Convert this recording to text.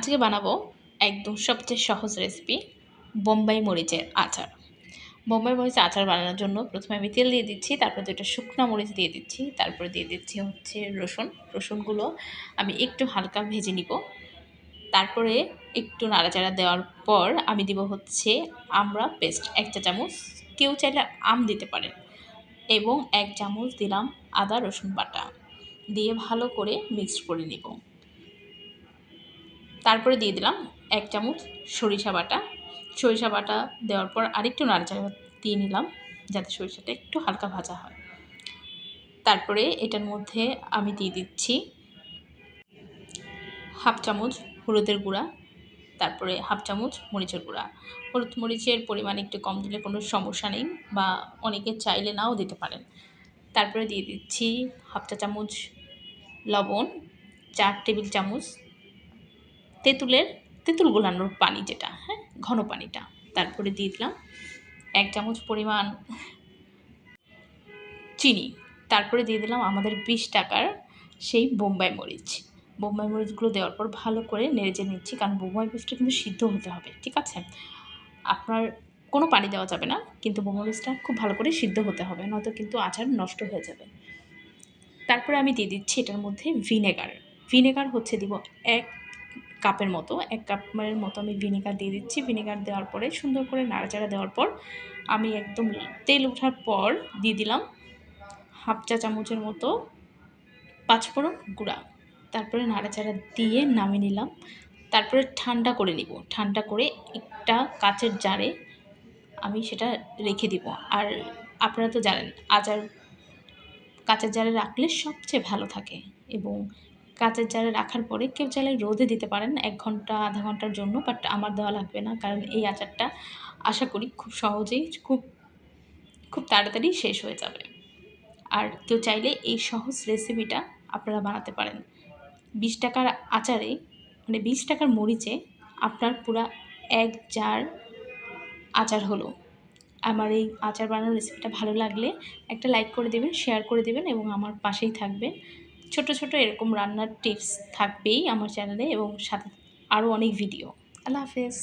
আজকে বানাবো একদম সবচেয়ে সহজ রেসিপি বোম্বাই মরিচের আচার। বোম্বাই মরিচের আচার বানানোর জন্য প্রথমে আমি তেল দিয়ে দিচ্ছি, তারপরে 2টা শুকনো মরিচ দিয়ে দিচ্ছি, তারপরে দিয়ে দিচ্ছি হচ্ছে রসুনগুলো আমি একটু হালকা ভেজে নিব। তারপরে একটু নাড়াচাড়া দেওয়ার পর আমি দিব হচ্ছে আমড়া পেস্ট 1 চা চামচ, কেউ চাইলে আম দিতে পারেন, এবং 1 চামচ দিলাম আদা রসুন বাটা দিয়ে ভালো করে মিক্সড করে নিব। তারপরে দিয়ে দিলাম 1 চামচ সরিষা বাটা দেওয়ার পর আরেকটু নাড়াচাড়া দিয়ে নিলাম যাতে সরিষাটা একটু হালকা ভাজা হয়। তারপরে এটার মধ্যে আমি দিয়ে দিচ্ছি 1/2 চামচ হলুদের গুঁড়া, তারপরে 1/2 চামচ মরিচের গুঁড়া। হলুদ মরিচের পরিমাণ একটু কম দিলে কোনো সমস্যা নেই, বা অনেকে চাইলে নাও দিতে পারেন। তারপরে দিয়ে দিচ্ছি 1/2 চা চামচ লবণ, 4 টেবিল চামচ তেঁতুল গোলানোর পানি, যেটা ঘন পানিটা। তারপরে দিয়ে দিলাম 1 চামচ পরিমাণ চিনি। তারপরে দিয়ে দিলাম আমাদের 20 টাকার সেই বোম্বাই মরিচগুলো দেওয়ার পর ভালো করে নেড়েচেড়ে নিচ্ছি, কারণ বোম্বাই মরিচটা কিন্তু সিদ্ধ হতে হবে, ঠিক আছে? আপনার কোনো পানি দেওয়া যাবে না, কিন্তু বোম্বাই মরিচটা খুব ভালো করে সিদ্ধ হতে হবে, নয়তো কিন্তু আচার নষ্ট হয়ে যাবে। তারপরে আমি দিয়ে দিচ্ছি এটার মধ্যে ভিনেগার হচ্ছে দিব 1 কাপের মতো আমি ভিনেগার দিয়ে দিচ্ছি। ভিনেগার দেওয়ার পরে সুন্দর করে নাড়াচাড়া দেওয়ার পর আমি একদম তেল ওঠার পর দিয়ে দিলাম 1/2 চা চামচের মতো পাঁচফোড়ন গুঁড়া। তারপরে নাড়াচাড়া দিয়ে নামিয়ে নিলাম। তারপরে ঠান্ডা করে নিব। ঠান্ডা করে একটা কাচের জারে আমি সেটা রেখে দিব। আর আপনারা তো জানেন আচার কাচের জারে রাখলে সবচেয়ে ভালো থাকে, এবং কাচের জারে রাখার পরে কেউ চাইলে রোদে দিতে পারেন 1 ঘন্টা আধা ঘন্টার জন্য, বাট আমার দেওয়া লাগবে না, কারণ এই আচারটা আশা করি খুব সহজেই খুব তাড়াতাড়ি শেষ হয়ে যাবে। আর কেউ চাইলে এই সহজ রেসিপিটা আপনারা বানাতে পারেন। 20 টাকার আচারে, মানে 20 টাকার মরিচে আপনার পুরা 1 জার আচার হলো। আমার এই আচার বানানোর রেসিপিটা ভালো লাগলে একটা লাইক করে দেবেন, শেয়ার করে দেবেন, এবং আমার পাশেই থাকবেন। ছোট ছোট এরকম রান্নার টিপস থাকবেই আমার চ্যানেলে, এবং সাথে আরও অনেক ভিডিও। আল্লাহ হাফেজ।